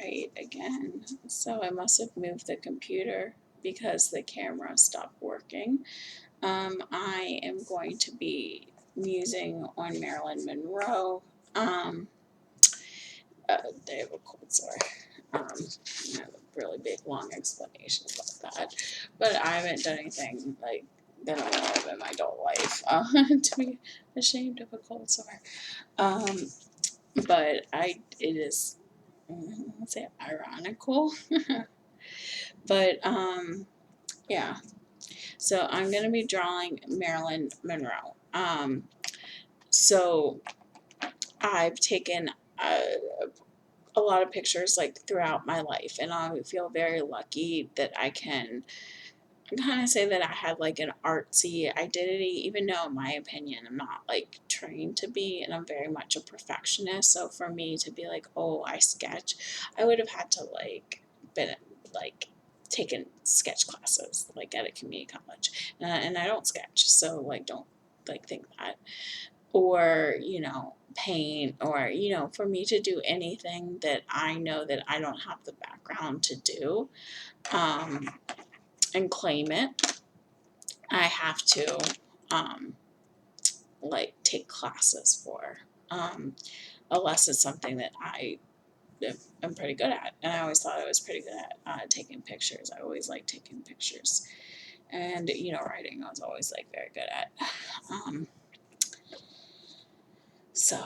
Alright, again, so I must have moved the computer because the camera stopped working. I am going to be musing on Marilyn Monroe. I have a cold sore. I have a really big, long explanation about that. But I haven't done anything like that I know of in my adult life to be ashamed of a cold sore. But it is, let's say, ironical. But yeah. So I'm gonna be drawing Marilyn Monroe. So I've taken a lot of pictures like throughout my life, and I feel very lucky that I can kind of say that I had like an artsy identity, even though in my opinion I'm not like trained to be, and I'm very much a perfectionist. So for me to be like, oh, I sketch, I would have had to like been like taken sketch classes like at a community college, and I don't sketch, so like don't like think that, or paint, or for me to do anything that I know that I don't have the background to do, and claim it, I have to like take classes for, unless it's something that I'm pretty good at. And I always thought I was pretty good at taking pictures. I always liked taking pictures, and writing I was always like very good at. So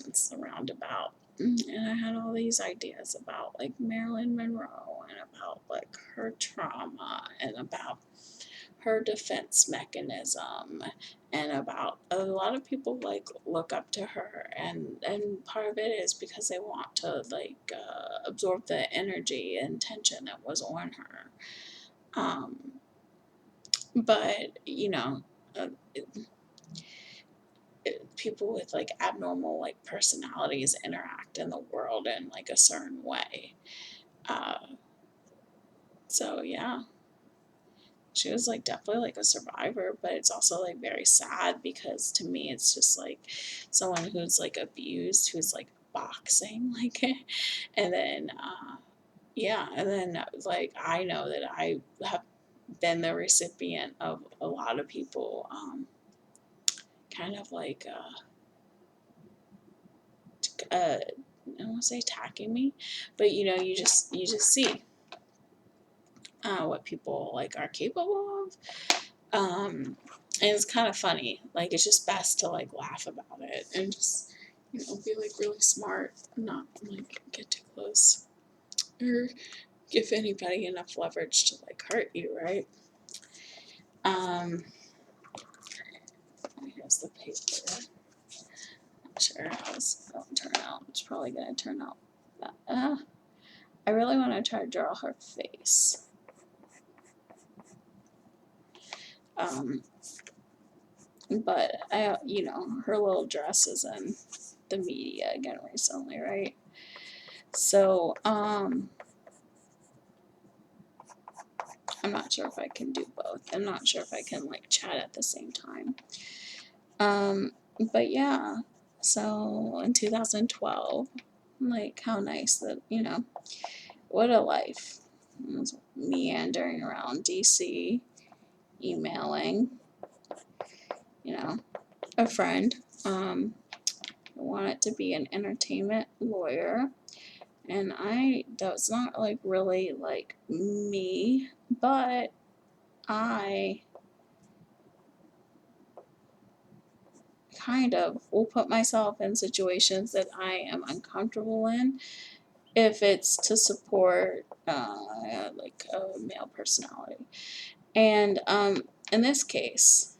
it's the roundabout. And I had all these ideas about like Marilyn Monroe, and about like her trauma, and about her defense mechanism, and about a lot of people like look up to her, and part of it is because they want to like absorb the energy and tension that was on her, but uh, people with like abnormal like personalities interact in the world in like a certain way. So yeah, she was like definitely like a survivor, but it's also like very sad, because to me it's just like someone who's like abused, who's like boxing, like, and then yeah, and then like I know that I have been the recipient of a lot of people kind of like I don't want to say attacking me, but you just see what people like are capable of. And it's kind of funny. Like, it's just best to like laugh about it, and just be like really smart, and not like get too close, or give anybody enough leverage to like hurt you, right? Here's the paper. Not sure how this is going to turn out. It's probably going to turn out. I really want to try to draw her face. But her little dress is in the media again recently, right? So, I'm not sure if I can do both. I'm not sure if I can like chat at the same time. But yeah, so in 2012, like how nice that, what a life. I was meandering around DC, emailing, a friend, who wanted to be an entertainment lawyer. And that's not like really like me, but I kind of will put myself in situations that I am uncomfortable in if it's to support like a male personality. And in this case,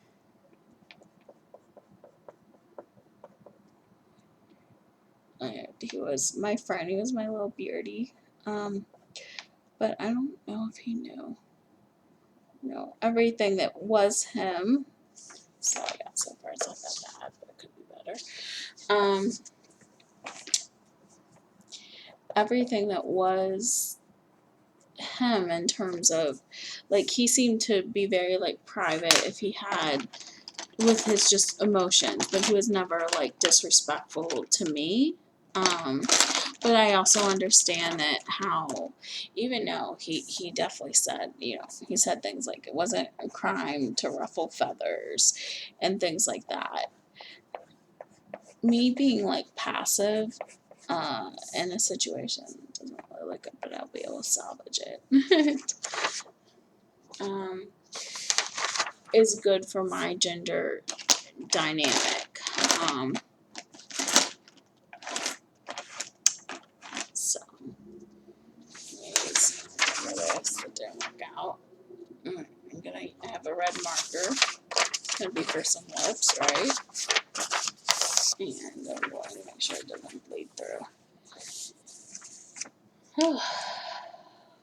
he was my friend. He was my little beardy. But I don't know if he knew. Everything that was him. So yeah, so far it's not that bad, but it could be better. Everything that was him, in terms of like, he seemed to be very like private if he had with his just emotions, but he was never like disrespectful to me. But I also understand that how, even though he definitely said, he said things like it wasn't a crime to ruffle feathers and things like that. Me being like passive in a situation doesn't really look good, but I'll be able to salvage it. Is good for my gender dynamic. So, anyways, that didn't work out. I'm gonna have a red marker. It's gonna be for some lips, right? And I'm going to make sure it doesn't bleed through.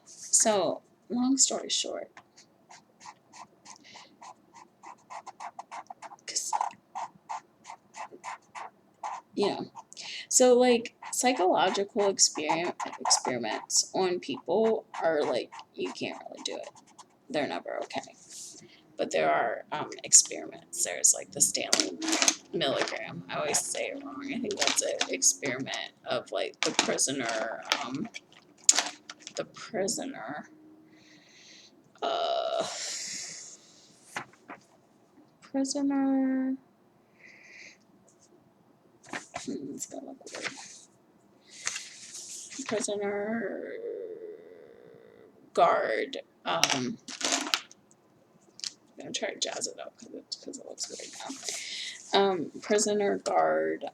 So, long story short, so like psychological experiments on people are like, you can't really do it. They're never okay. But there are experiments. There's like the Stanley milligram. I always say it wrong. I think that's an experiment of like the prisoner, uh, prisoner, it's gonna look weird. Prisoner guard, I'm gonna try to jazz it up because it looks weird now. Prisoner guard,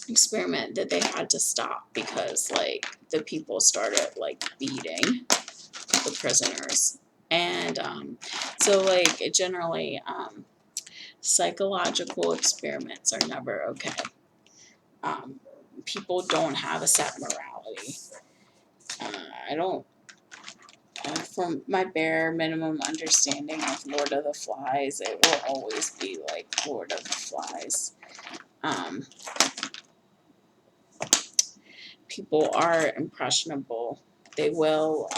experiment that they had to stop because like the people started like beating the prisoners. And so like generally psychological experiments are never okay. People don't have a set morality. I don't, from my bare minimum understanding of Lord of the Flies, it will always be like Lord of the Flies. People are impressionable. They will,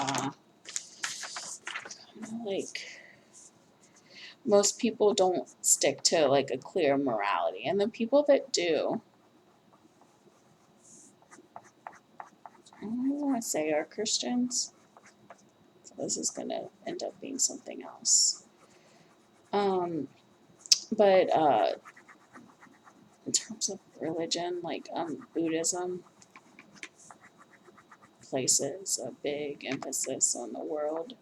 like, most people don't stick to like a clear morality, and the people that do, I don't want to say are Christians. So this is gonna end up being something else. But in terms of religion, like Buddhism places a big emphasis on the world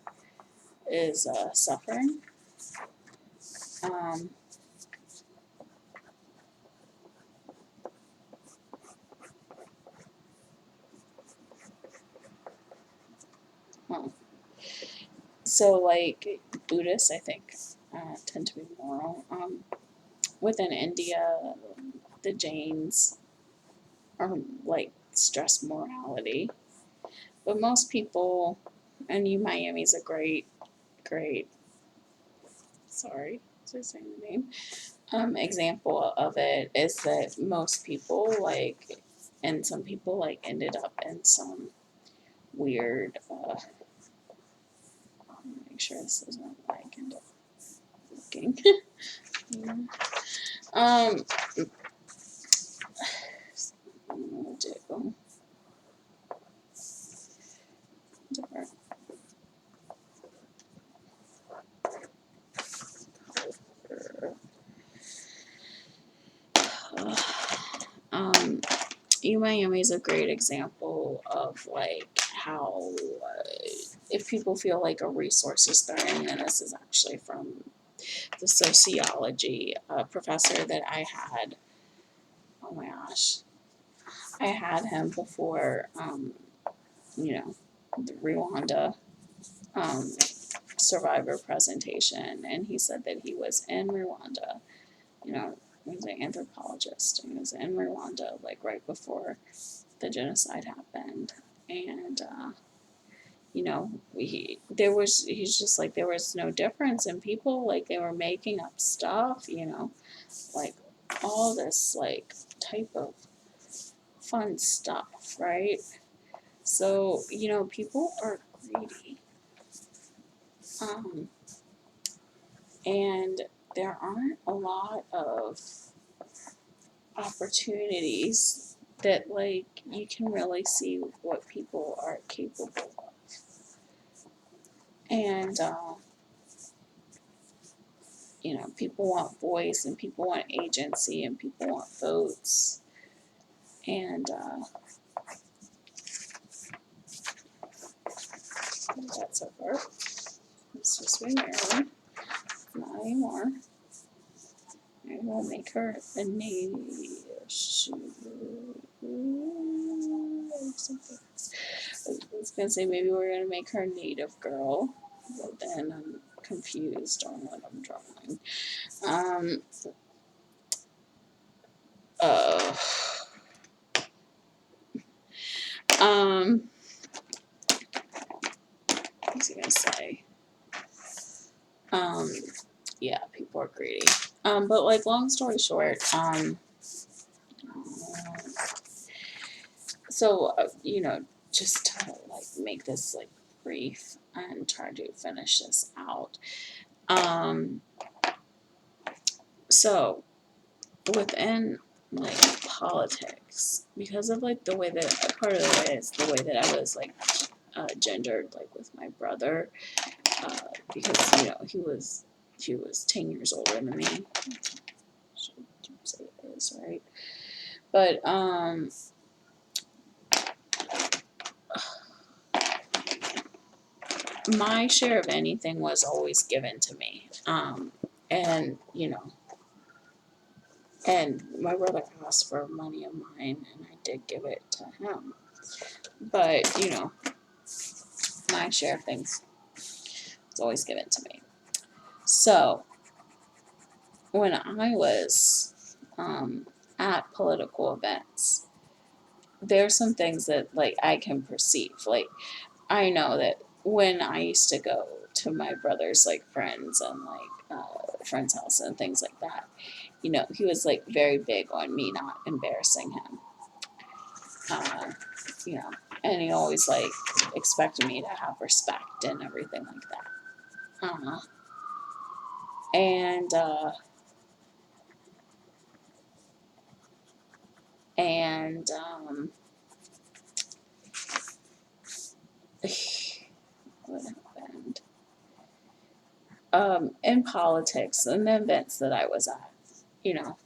is suffering. So like Buddhists, I think, tend to be moral. Within India, the Jains are like stress morality, but most people, and Miami's a great, sorry, just saying the name, example of it is that most people like, and some people like ended up in some weird, make sure this doesn't like end up looking. Yeah. I'm gonna do different color. Miami is a great example of like how if people feel like a resource is threatened, and this is actually from the sociology professor that I had. Oh my gosh, I had him before. The Rwanda survivor presentation, and he said that he was in Rwanda. He was an anthropologist, and he was in Rwanda like right before the genocide happened, and he's just like there was no difference in people, like they were making up stuff, like all this like type of fun stuff, right? So people are greedy, and there aren't a lot of opportunities that like you can really see what people are capable of. And you know, people want voice and people want agency and people want votes. And that's over. It's just Maryland. Not anymore. Maybe we'll make her a native. I was gonna say maybe we're gonna make her a native girl, but then I'm confused on what I'm drawing. Uh, what was I gonna say? Yeah, people are greedy. But like, long story short, so you know, just to like make this like brief and try to finish this out. So within like politics, because of like the way that part of the way is the way that I was like gendered like with my brother, because you know he was 10 years older than me. Should say it is right, but my share of anything was always given to me, and you know, and my brother asked for money of mine, and I did give it to him, but you know, my share of things was always given to me. So when I was at political events, there's some things that like I can perceive. Like I know that when I used to go to my brother's like friends and like friend's house and things like that, you know, he was like very big on me not embarrassing him. You know, and he always like expected me to have respect and everything like that. And what happened? In politics and the events that I was at, you know,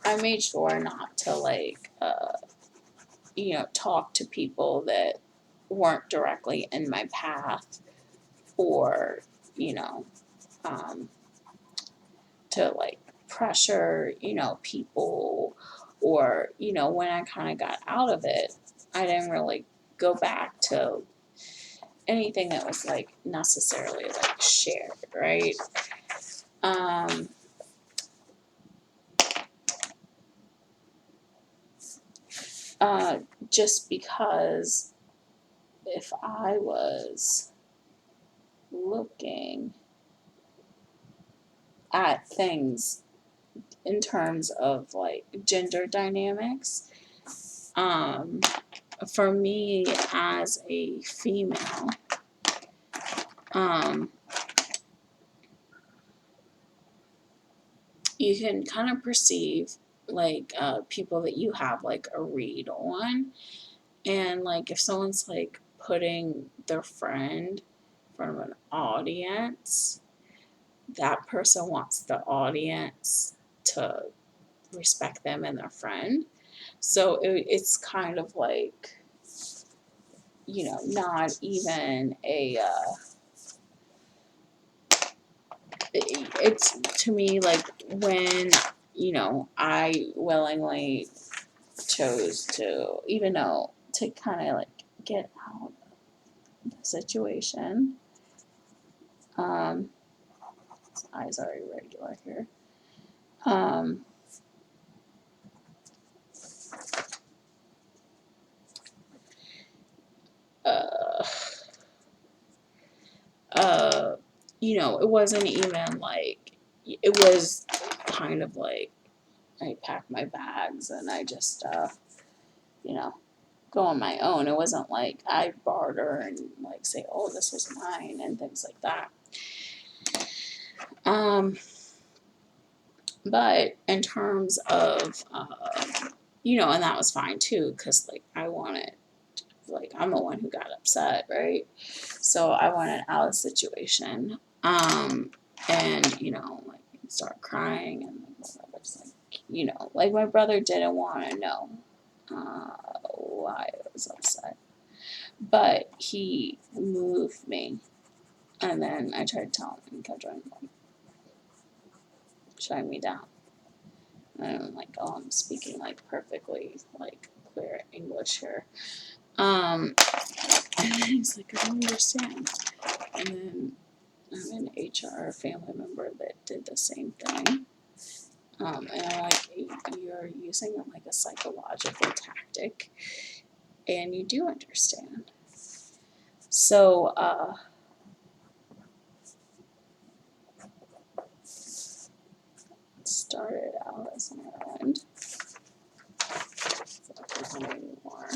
I made sure not to like, you know, talk to people that weren't directly in my path, or, you know, to like pressure, you know, people, or, you know, when I kind of got out of it, I didn't really go back to anything that was like necessarily like shared, right? Just because if I was looking at things in terms of like gender dynamics, for me as a female, you can kind of perceive like people that you have like a read on, and like if someone's like putting their friend in front of an audience, that person wants the audience to respect them and their friend. So it's kind of like, you know, not even a it's to me like when, you know, I willingly chose to, even though to kind of like get out of the situation. Eyes are irregular here. Uh, you know, it wasn't even like, it was kind of like I packed my bags and I just, you know, go on my own. It wasn't like I barter and like say, oh, this was mine and things like that. But in terms of, and that was fine too, because like I wanted, like I'm the one who got upset, right? So I wanted out of the situation. And like start crying and whatever. It's like, like my brother didn't want to know why I was upset, but he moved me, and then I tried to tell him, and he kept trying to like, shut me down. And I'm like, oh, I'm speaking like perfectly like clear English here. And then he's like, I don't understand. And then I'm an HR family member that did the same thing. And I'm like, you're using it like a psychological tactic, and you do understand. So, it started out as an errand. So there's anymore.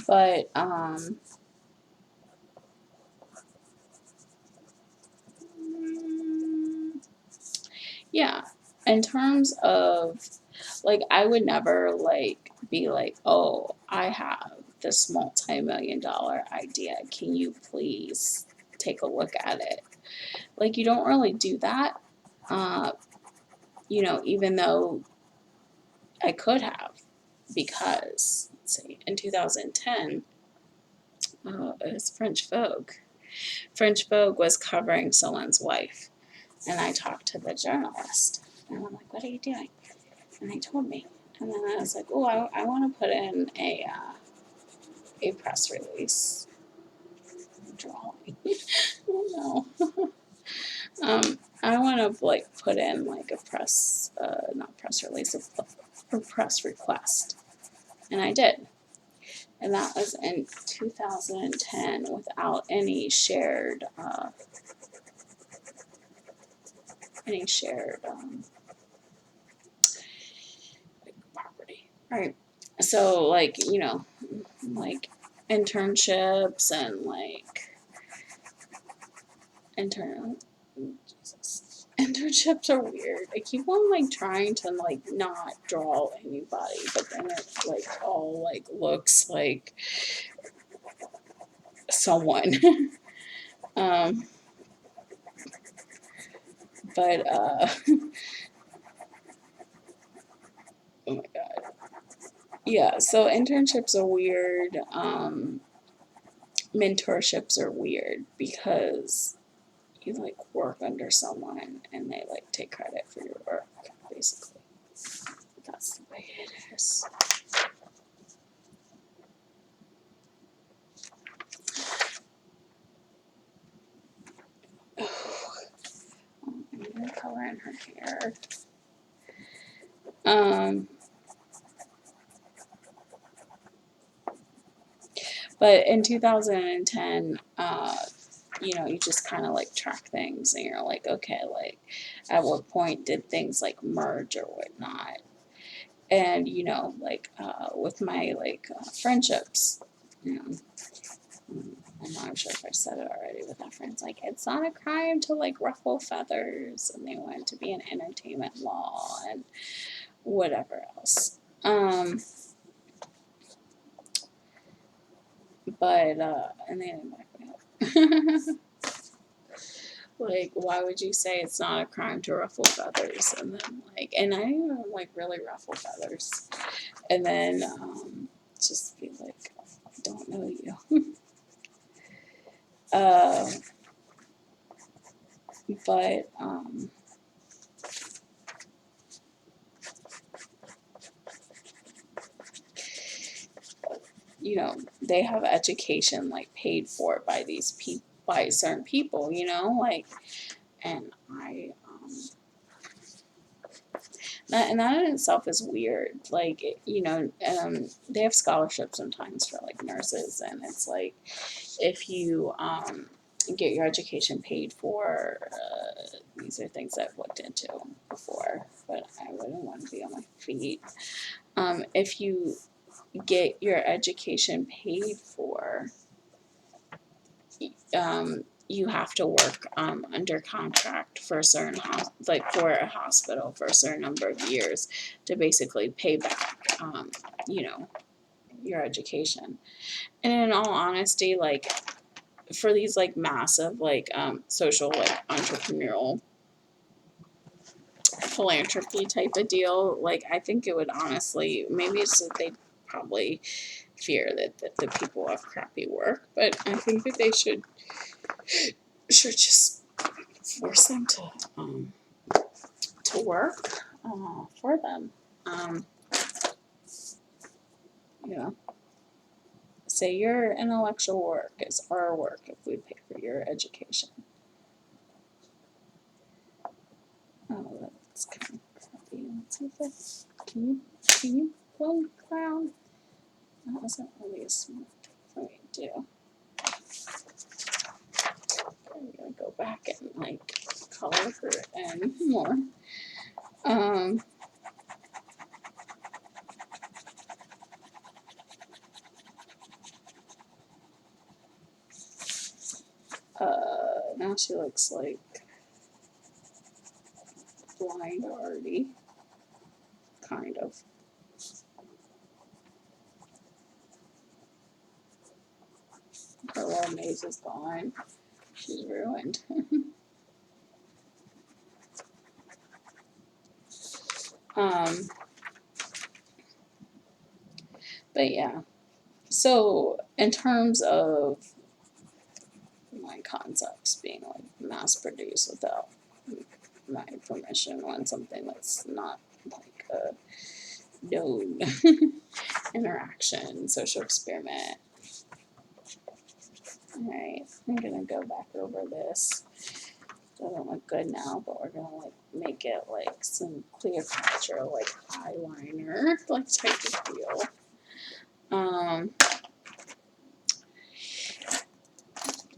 But yeah, in terms of like, I would never like be like, oh, I have this multi-million-dollar idea. Can you please take a look at it? Like, you don't really do that. Uh, even though I could have, because let's see, in 2010, it was French Vogue. French Vogue was covering someone's wife, and I talked to the journalist, and I'm like, "What are you doing?" And he told me, and then I was like, "Oh, I want to put in a press release." Drawing. Oh no. I want to like put in like a press, not press release, a press request, and I did. And that was in 2010 without any shared like property, right? So like like internships and like intern Jesus. Internships are weird. I keep on like trying to like not draw anybody, but then it like all like looks like someone. um, but oh my god, yeah. So internships are weird. Mentorships are weird because you like work under someone and they like take credit for your work, basically. That's the way it is. I'm gonna color in her hair. But in 2010, you just kind of like track things and you're like, okay, like at what point did things like merge or whatnot? And, like with my like friendships, I'm not sure if I said it already with my friends, like it's not a crime to like ruffle feathers, and they wanted to be in entertainment law and whatever else. But and they didn't back me up. Like, why would you say it's not a crime to ruffle feathers? And then like, and I didn't even like really ruffle feathers. And then just be like, I don't know you. uh, but they have education like paid for by these people, by certain people, like, and I that in itself is weird. Like, they have scholarships sometimes for like nurses, and it's like if you get your education paid for, these are things I've looked into before, but I wouldn't want to be on my feet. If you get your education paid for, you have to work under contract for a certain for a hospital for a certain number of years to basically pay back, you know, your education. And in all honesty, like for these like massive like social like entrepreneurial philanthropy type of deal, like I think it would honestly, maybe it's that they probably fear that the people have crappy work, but I think that they should just force them to work for them. You know, say your intellectual work is our work if we pay for your education. Oh, that's kind of crappy. Let's see if can you play clown? That wasn't really a smart thing for me to do. I'm gonna go back and like color her in more. Now she looks like blind already, kind of. Her little nose is gone. She's ruined. But yeah. So in terms of my concepts being like mass produced without my permission on something that's not like a known interaction, social experiment. Alright, I'm gonna go back over this. Doesn't look good now, but we're gonna like make it like some Cleopatra like eyeliner like type of deal.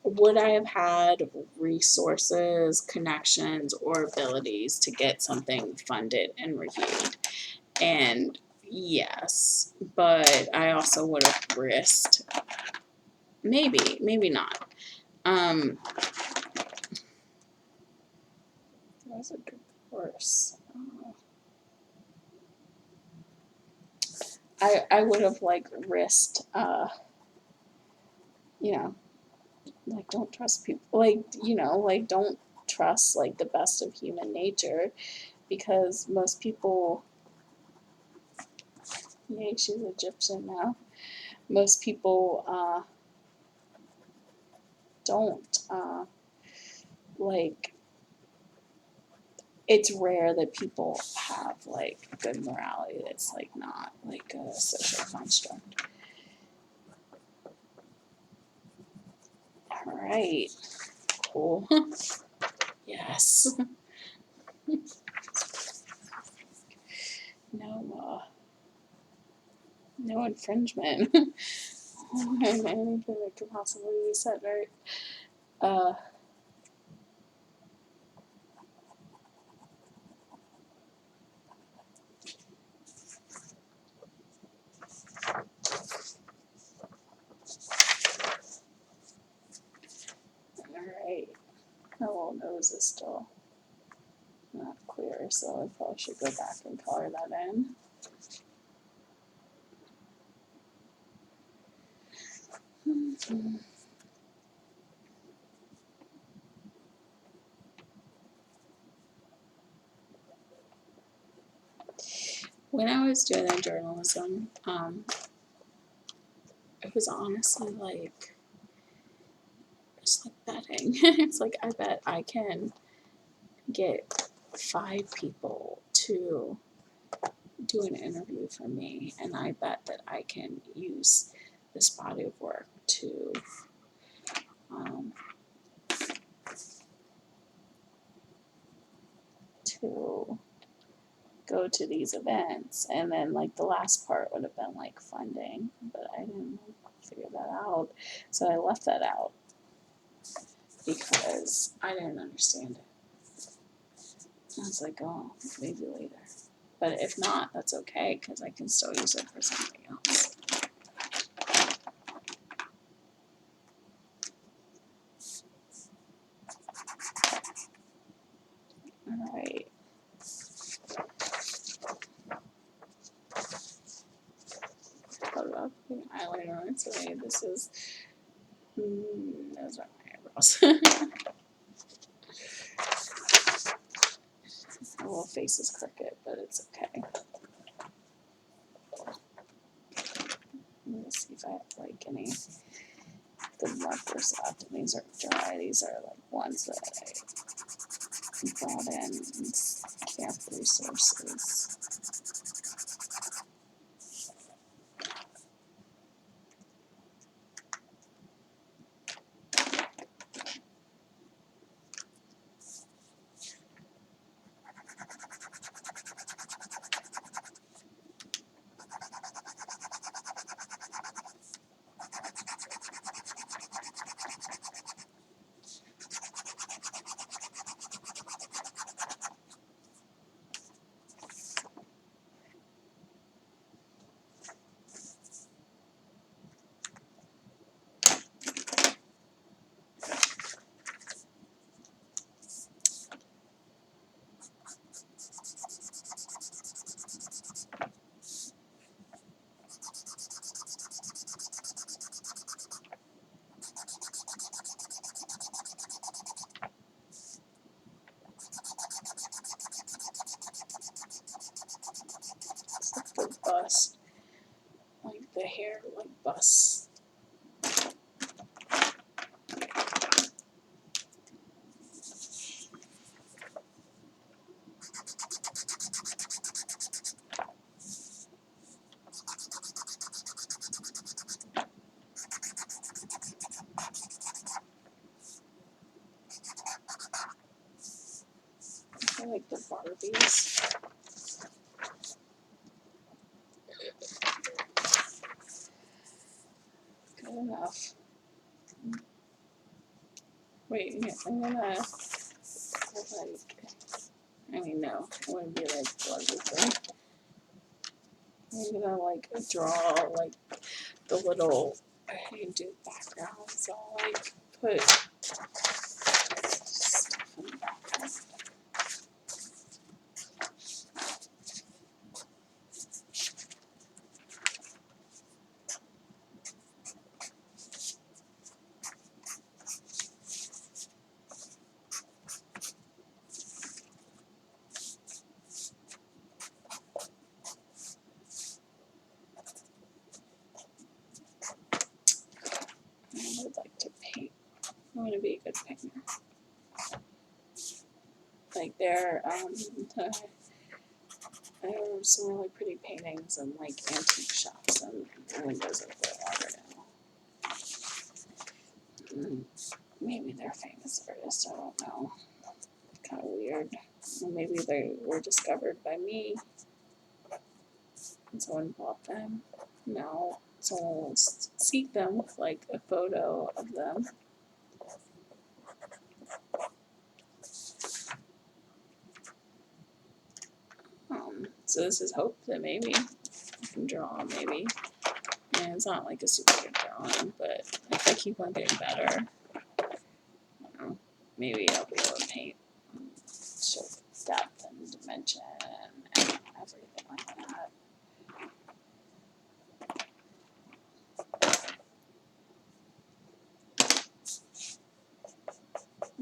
Would I have had resources, connections, or abilities to get something funded and reviewed? And yes, but I also would have risked, maybe not. That was a good course. I would have like risked, you know, like don't trust people, like, you know, like don't trust like the best of human nature, because most people, yay, she's Egyptian now. Most people don't like, it's rare that people have like good morality. It's like not like a social construct. All right, cool. Yes. No infringement. Anything that could possibly be said, right? Alright. Her little nose is still not clear, so I probably should go back and color that in. When I was doing the journalism, it was honestly like, it's like betting. It's like, I bet I can get 5 people to do an interview for me, and I bet that I can use this body of work to go to these events. And then like the last part would have been like funding, but I didn't figure that out, so I left that out because I didn't understand it. I was like, oh, maybe later, but if not, that's okay because I can still use it for something else. eyeliner on its way. This is, those are my eyebrows. My little face is crooked, but it's okay. Let's see if I have like any good markers left. And these are dry. These are like ones that I brought in Camp Resources. It's like the bust, like the hair, like busts. I like the Barbies. Good enough. Wait, yeah, I'm gonna like, I mean, no, I wouldn't be like everything. I'm gonna like draw like the little, I can do backgrounds. I'll like put stuff in the background. I would like to paint. I want to be a good painter. Like there, I have some really pretty paintings in like antique shops, and the windows are water now. Maybe they're famous artists. I don't know. Kind of weird. Or maybe they were discovered by me, and someone bought them. Now someone will seek them with like a photo of them. So this is hope that maybe I can draw, maybe. And it's not like a super good drawing, but if I keep on getting better, I don't know, maybe I'll be able to paint, show depth and dimension and everything like that.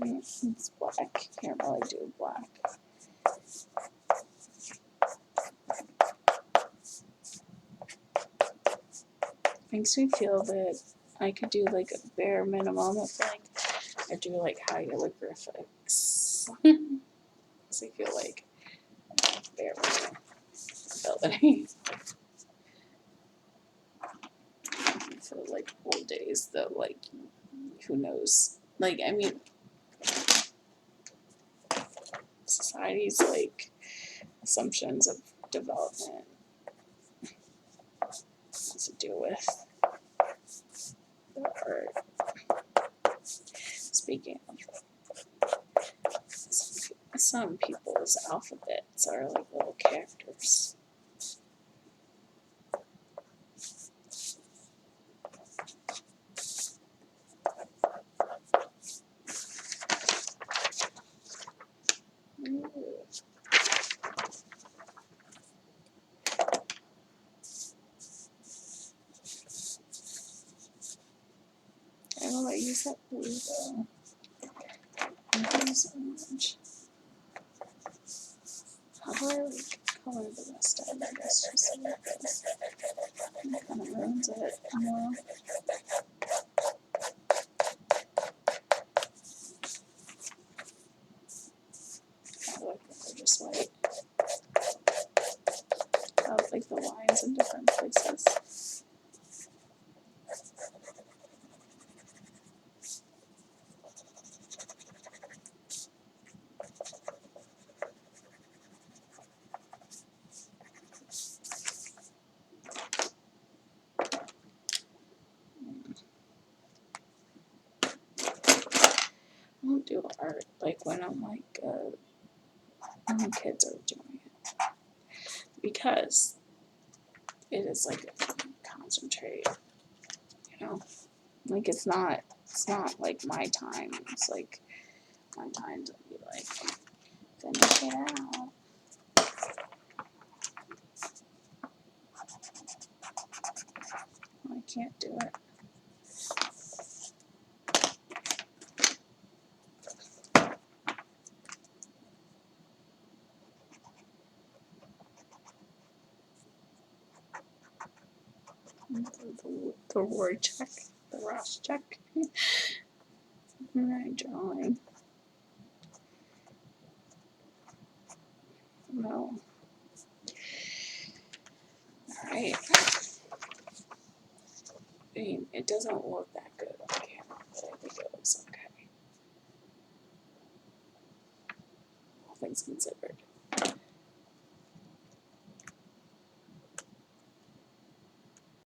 It's black, can't really do black. Makes me feel that I could do like a bare minimum of like, I do like hieroglyphics. Makes me feel like bare minimum ability. For like old days though, like who knows? Like I mean, society's like assumptions of development has to do with the art. Speaking of, some people's alphabets are like little characters. use that blue though. Not use orange. How do I like color the rest of it? I guess just like this. It kind of ruins it more. I like that they're just white. I would like the lines in different places. I don't do art like when I'm like when the kids are doing it because it is like concentrate, you know. Like it's not like my time. It's like my time to be like finish it out. I can't do it. The word check, the Ross check. Alright, drawing. No. Alright. I mean, it doesn't look that good on camera, but I think it looks okay. All things considered.